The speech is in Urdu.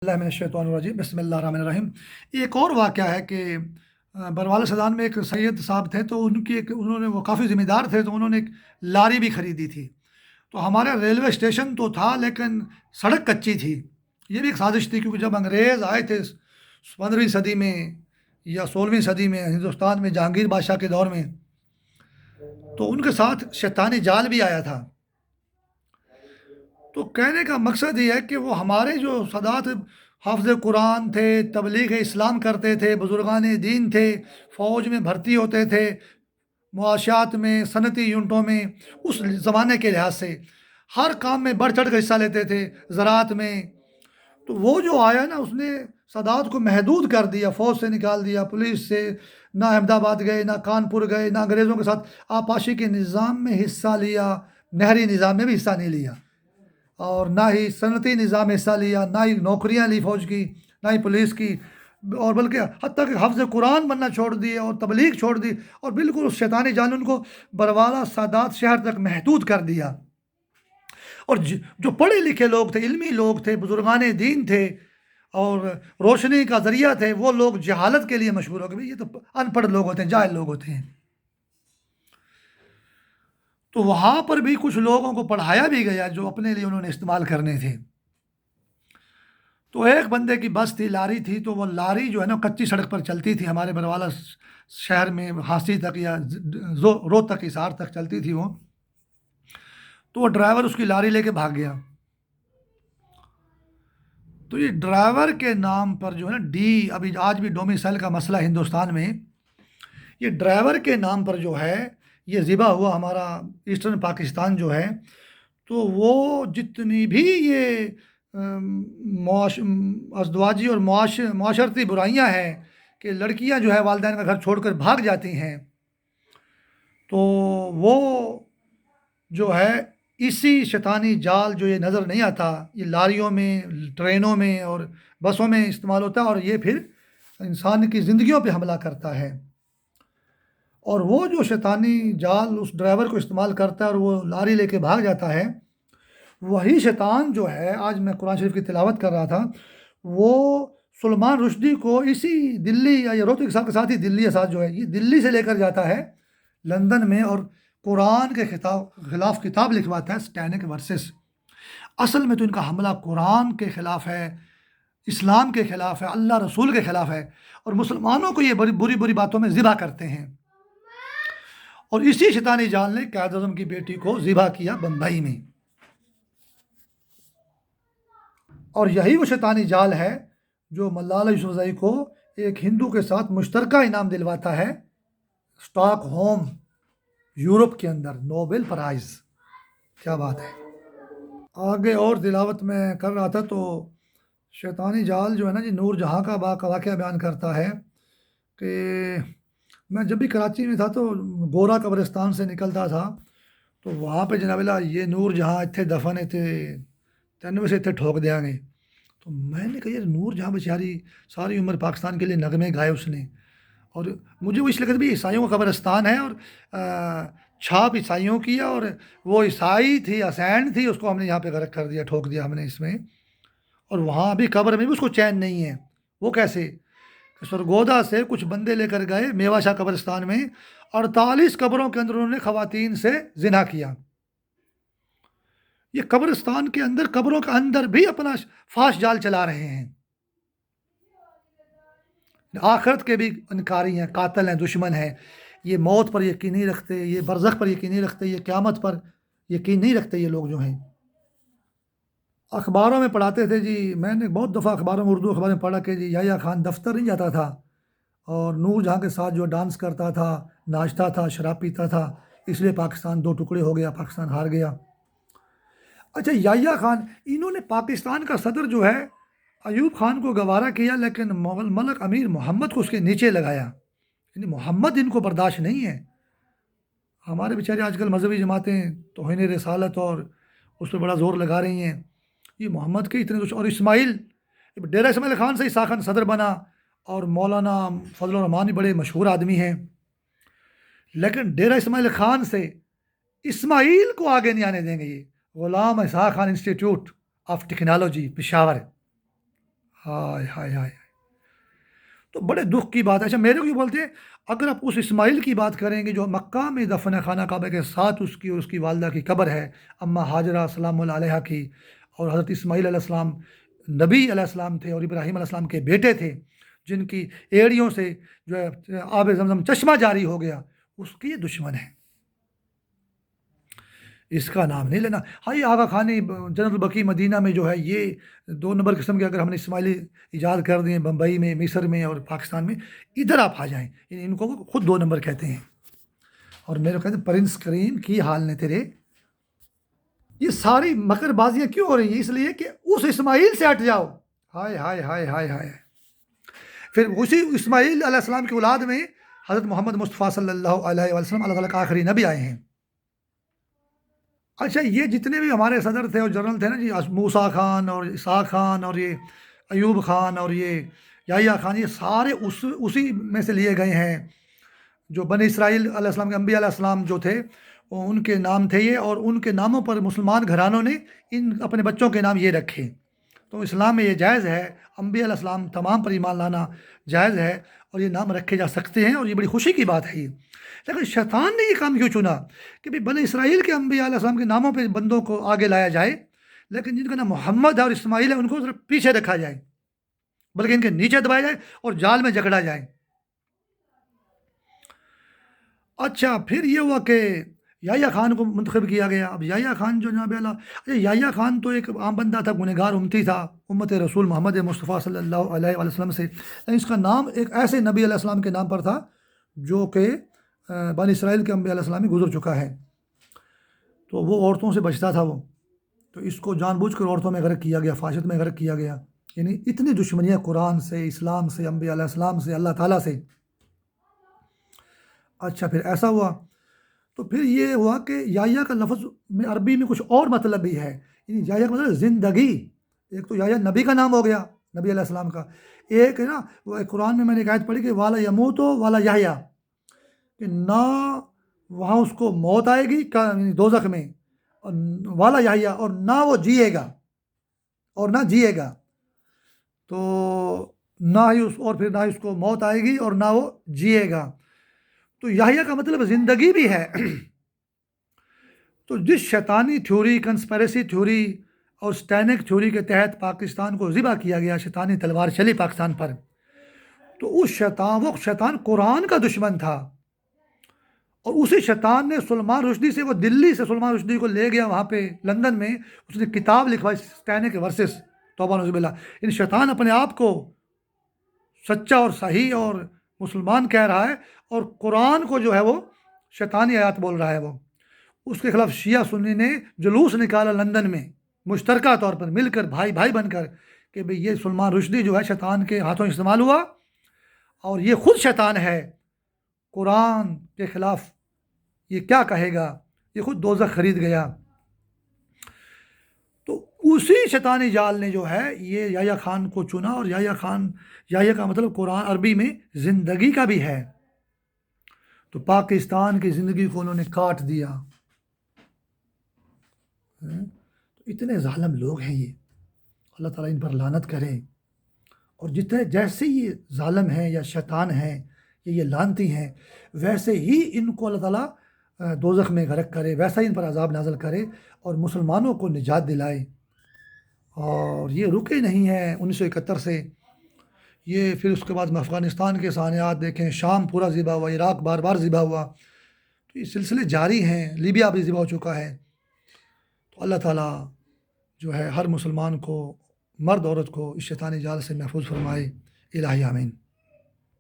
اللہ من الشیطان الرجیم بسم اللہ الرحمن الرحیم۔ ایک اور واقعہ ہے کہ بروالا سدان میں ایک سید صاحب تھے، تو انہوں نے وہ کافی ذمہ دار تھے، تو انہوں نے ایک لاری بھی خریدی تھی۔ تو ہمارا ریلوے اسٹیشن تو تھا لیکن سڑک کچی تھی۔ یہ بھی ایک سازش تھی، کیونکہ جب انگریز آئے تھے 15ویں صدی میں یا 16ویں صدی میں ہندوستان میں جہانگیر بادشاہ کے دور میں، تو ان کے ساتھ شیطانی جال بھی آیا تھا۔ تو کہنے کا مقصد یہ ہے کہ وہ ہمارے جو سادات حافظ قرآن تھے، تبلیغ اسلام کرتے تھے، بزرگان دین تھے، فوج میں بھرتی ہوتے تھے، معاشیات میں، صنعتی یونٹوں میں، اس زمانے کے لحاظ سے ہر کام میں بڑھ چڑھ کر حصہ لیتے تھے، زراعت میں۔ تو وہ جو آیا نا، اس نے سادات کو محدود کر دیا، فوج سے نکال دیا، پولیس سے نہ احمد آباد گئے، نہ کانپور گئے، نہ انگریزوں کے ساتھ آپاشی کے نظام میں حصہ لیا، نہری نظام میں بھی حصہ نہیں لیا، اور نہ ہی صنعتی نظام میں حصہ لیا، نہ ہی نوکریاں لی فوج کی، نہ ہی پولیس کی، اور بلکہ حتیٰ کہ حفظ قرآن بننا چھوڑ دیے اور تبلیغ چھوڑ دی، اور بالکل اس شیطانی جال نے ان کو بروالا سادات شہر تک محدود کر دیا۔ اور جو پڑھے لکھے لوگ تھے، علمی لوگ تھے، بزرگان دین تھے اور روشنی کا ذریعہ تھے، وہ لوگ جہالت کے لیے مشہور ہو گئے، یہ تو ان پڑھ لوگ ہوتے ہیں، جاہل لوگ ہوتے ہیں۔ تو وہاں پر بھی کچھ لوگوں کو پڑھایا بھی گیا جو اپنے لیے انہوں نے استعمال کرنے تھے۔ تو ایک بندے کی بس تھی، لاری تھی، تو وہ لاری جو ہے نا کچی سڑک پر چلتی تھی، ہمارے بروالا شہر میں ہانسی تک یا روہتک تک، حصار تک چلتی تھی وہ۔ تو وہ ڈرائیور اس کی لاری لے کے بھاگ گیا۔ تو یہ ڈرائیور کے نام پر جو ہے نا ابھی آج بھی ڈومیسائل کا مسئلہ ہندوستان میں، یہ ڈرائیور کے نام پر جو ہے یہ ذبح ہوا ہمارا ایسٹرن پاکستان جو ہے۔ تو وہ جتنی بھی یہ ازدواجی اور معاشرتی برائیاں ہیں کہ لڑکیاں جو ہے والدین کا گھر چھوڑ کر بھاگ جاتی ہیں، تو وہ جو ہے اسی شیطانی جال جو یہ نظر نہیں آتا، یہ لاریوں میں، ٹرینوں میں اور بسوں میں استعمال ہوتا ہے، اور یہ پھر انسان کی زندگیوں پہ حملہ کرتا ہے۔ اور وہ جو شیطانی جال اس ڈرائیور کو استعمال کرتا ہے اور وہ لاری لے کے بھاگ جاتا ہے، وہی شیطان جو ہے، آج میں قرآن شریف کی تلاوت کر رہا تھا، وہ سلمان رشدی کو اسی دلی یا روہتک صاحب کے ساتھ ہی دلی کے ساتھ جو ہے، یہ دلی سے لے کر جاتا ہے لندن میں، اور قرآن کے خلاف کتاب لکھواتا ہے، سٹینک ورسز۔ اصل میں تو ان کا حملہ قرآن کے خلاف ہے، اسلام کے خلاف ہے، اللہ رسول کے خلاف ہے، اور مسلمانوں کو یہ بڑی بری بری باتوں میں ذبح کرتے ہیں۔ اور اسی شیطانی جال نے قائد اعظم کی بیٹی کو ذبح کیا بمبئی میں۔ اور یہی وہ شیطانی جال ہے جو ملالہ یوسفزئی کو ایک ہندو کے ساتھ مشترکہ انعام دلواتا ہے اسٹاک ہوم، یورپ کے اندر، نوبل پرائز۔ کیا بات ہے! آگے اور تلاوت میں کر رہا تھا، تو شیطانی جال جو ہے نا جی، نور جہاں کا واقعہ بیان کرتا ہے کہ میں جب بھی کراچی میں تھا تو گورا قبرستان سے نکلتا تھا، تو وہاں پہ جناب اللہ یہ نور جہاں اتنے دفن تھے، تینوے سے اتنے ٹھوک دیا گئے۔ تو میں نے کہا یہ نور جہاں بیچاری ساری عمر پاکستان کے لیے نغمے گائے اس نے، اور مجھے وہ اس لگتا بھی عیسائیوں کا قبرستان ہے، اور چھاپ عیسائیوں کی ہے، اور وہ عیسائی تھی، اسینڈ تھی، اس کو ہم نے یہاں پہ غرق کر دیا، ٹھوک دیا ہم نے اس میں۔ اور وہاں بھی قبر میں بھی اس کو چین نہیں ہے۔ وہ کیسے؟ سرگودا سے کچھ بندے لے کر گئے میوا شاہ قبرستان میں، 48 قبروں کے اندر انہوں نے خواتین سے زنا کیا۔ یہ قبرستان کے اندر، قبروں کے اندر بھی اپنا فاش جال چلا رہے ہیں۔ آخرت کے بھی انکاری ہیں، قاتل ہیں، دشمن ہیں، یہ موت پر یقین نہیں رکھتے، یہ برزخ پر یقین نہیں رکھتے، یہ قیامت پر یقین نہیں رکھتے یہ لوگ جو ہیں۔ اخباروں میں پڑھاتے تھے جی، میں نے بہت دفعہ اخباروں میں، اردو اخبار میں پڑھا کہ جی یحییٰ خان دفتر نہیں جاتا تھا، اور نور جہاں کے ساتھ جو ڈانس کرتا تھا، ناچتا تھا، شراب پیتا تھا، اس لیے پاکستان 2 ٹکڑے ہو گیا، پاکستان ہار گیا۔ اچھا، یحییٰ خان، انہوں نے پاکستان کا صدر جو ہے ایوب خان کو گوارا کیا، لیکن ملک امیر محمد کو اس کے نیچے لگایا، یعنی محمد ان کو برداشت نہیں ہے۔ ہمارے بیچارے آج کل مذہبی جماعتیں توہین رسالت اور اس پہ بڑا زور لگا رہی ہیں، یہ محمد کے اتنے اور اسماعیل، ڈیرہ اسماعیل خان سے عیسیٰ خان صدر بنا، اور مولانا فضل الرحمان بھی بڑے مشہور آدمی ہیں، لیکن ڈیرہ اسماعیل خان سے اسماعیل کو آگے نہیں آنے دیں گے۔ یہ Ghulam Ishaq Khan institute of technology Peshawar, ہائے ہائے ہائے، تو بڑے دکھ کی بات ہے۔ اچھا میرے کو یہ بولتے ہیں، اگر آپ اس اسماعیل کی بات کریں گے جو مکہ میں دفن ہے، خانہ کعبہ کے ساتھ اس کی اور اس کی والدہ کی قبر ہے، اماں ہاجرہ سلام اللہ علیہا کی، اور حضرت اسماعیل علیہ السلام نبی علیہ السلام تھے اور ابراہیم علیہ السلام کے بیٹے تھے، جن کی ایڑیوں سے جو ہے آب زمزم چشمہ جاری ہو گیا، اس کی یہ دشمن ہے، اس کا نام نہیں لینا۔ ہاں یہ آغا خانی جنت البقیع مدینہ میں جو ہے، یہ 2 نمبر قسم کے اگر ہم نے اسماعیلی ایجاد کر دیں بمبئی میں، مصر میں اور پاکستان میں، ادھر آپ آ جائیں، ان کو خود 2 نمبر کہتے ہیں، اور میرے کو کہتے ہیں پرنس کریم کی حال نے تیرے۔ یہ ساری مکر بازیاں کیوں ہو رہی ہیں؟ اس لیے کہ اس اسماعیل سے ہٹ جاؤ۔ ہائے ہائے ہائے ہائے ہائے، پھر اسی اسماعیل علیہ السلام کی اولاد میں حضرت محمد مصطفیٰ صلی اللہ علیہ وسلم اللہ تعالیٰ کا آخری نبی آئے ہیں۔ اچھا یہ جتنے بھی ہمارے صدر تھے اور جنرل تھے نا جی، موسیٰ خان اور اسحاق خان اور یہ ایوب خان اور یہ یحییٰ خان، یہ سارے اسی میں سے لیے گئے ہیں، جو بنی اسرائیل علیہ السلام کے انبیاء علیہ السلام جو تھے، ان کے نام تھے یہ، اور ان کے ناموں پر مسلمان گھرانوں نے اپنے بچوں کے نام یہ رکھے۔ تو اسلام میں یہ جائز ہے، انبیاء علیہ السلام تمام پر ایمان لانا جائز ہے، اور یہ نام رکھے جا سکتے ہیں، اور یہ بڑی خوشی کی بات ہے یہ۔ لیکن شیطان نے یہ کام کیوں چنا کہ بنی اسرائیل کے انبیاء علیہ السلام کے ناموں پہ بندوں کو آگے لایا جائے، لیکن جن کا نام محمد ہے اور اسماعیل ہے ان کو صرف پیچھے رکھا جائے، بلکہ ان کے نیچے دبایا جائے اور جال میں جکڑا جائے۔ اچھا پھر یہ ہوا کہ یحییٰ خان کو منتخب کیا گیا۔ اب یحییٰ خان جو جناب اللہ، اچھا یحییٰ خان تو ایک عام بندہ تھا، گنہگار امتی تھا امت رسول محمد مصطفیٰ صلی اللہ علیہ وسلم سے، لیکن اس کا نام ایک ایسے نبی علیہ السلام کے نام پر تھا جو کہ بنی اسرائیل کے انبیاء علیہ السلام میں گزر چکا ہے، تو وہ عورتوں سے بچتا تھا وہ، تو اس کو جان بوجھ کر عورتوں میں غرق کیا گیا، فحشت میں غرق کیا گیا، یعنی اتنی دشمنیاں قرآن سے، اسلام سے، انبیاء علیہ السلام سے، اللہ تعالیٰ سے۔ اچھا پھر ایسا ہوا، تو پھر یہ ہوا کہ یحییٰ کا لفظ میں عربی میں کچھ اور مطلب بھی ہے، یعنی یحییٰ کا مطلب زندگی۔ ایک تو یحییٰ نبی کا نام ہو گیا، نبی علیہ السلام کا، ایک ہے نا وہ قرآن میں نے ایک آیت پڑھی کہ والا یموت والا یحییٰ، کہ نہ وہاں اس کو موت آئے گی دوزخ میں، اور والا یحییٰ، اور نہ وہ جیے گا، اور نہ جیے گا، تو نہ ہی اور پھر نہ ہی اس کو موت آئے گی اور نہ وہ جیے گا، تو یحییٰ کا مطلب زندگی بھی ہے۔ تو جس شیطانی تھیوری، کنسپیریسی تھیوری اور سٹینک تھیوری کے تحت پاکستان کو ذبح کیا گیا، شیطانی تلوار چلی پاکستان پر، تو وہ شیطان قرآن کا دشمن تھا، اور اسی شیطان نے سلمان رشدی سے، وہ دلی سے سلمان رشدی کو لے گیا وہاں پہ لندن میں، اس نے کتاب لکھوائی سٹینک ورسز، توبہ نعوذ باللہ، ان شیطان اپنے آپ کو سچا اور صحیح اور مسلمان کہہ رہا ہے، اور قرآن کو جو ہے وہ شیطانی آیات بول رہا ہے، وہ اس کے خلاف شیعہ سنی نے جلوس نکالا لندن میں مشترکہ طور پر مل کر، بھائی بھائی بن کر، کہ بھئی یہ سلمان رشدی جو ہے شیطان کے ہاتھوں استعمال ہوا، اور یہ خود شیطان ہے، قرآن کے خلاف یہ کیا کہے گا، یہ خود دوزخ خرید گیا۔ تو اسی شیطانی جال نے جو ہے یہ یحییٰ خان کو چنا، اور یحییٰ کا مطلب قرآن عربی میں زندگی کا بھی ہے، تو پاکستان کی زندگی کو انہوں نے کاٹ دیا۔ تو اتنے ظالم لوگ ہیں یہ، اللہ تعالیٰ ان پر لعنت کرے، اور جتنے جیسے یہ ظالم ہیں یا شیطان ہیں یا یہ لعنتی ہیں، ویسے ہی ان کو اللہ تعالیٰ دوزخ میں غرق کرے، ویسا ہی ان پر عذاب نازل کرے، اور مسلمانوں کو نجات دلائے۔ اور یہ رکے نہیں ہیں 1971 سے، یہ پھر اس کے بعد افغانستان کے سانحات دیکھیں، شام پورا ذبح ہوا، عراق بار بار ذبح ہوا، تو یہ سلسلے جاری ہیں، لیبیا بھی ذبح ہو چکا ہے۔ تو اللہ تعالیٰ جو ہے ہر مسلمان کو، مرد عورت کو، اس شیطانی جال سے محفوظ فرمائے، الہی آمین۔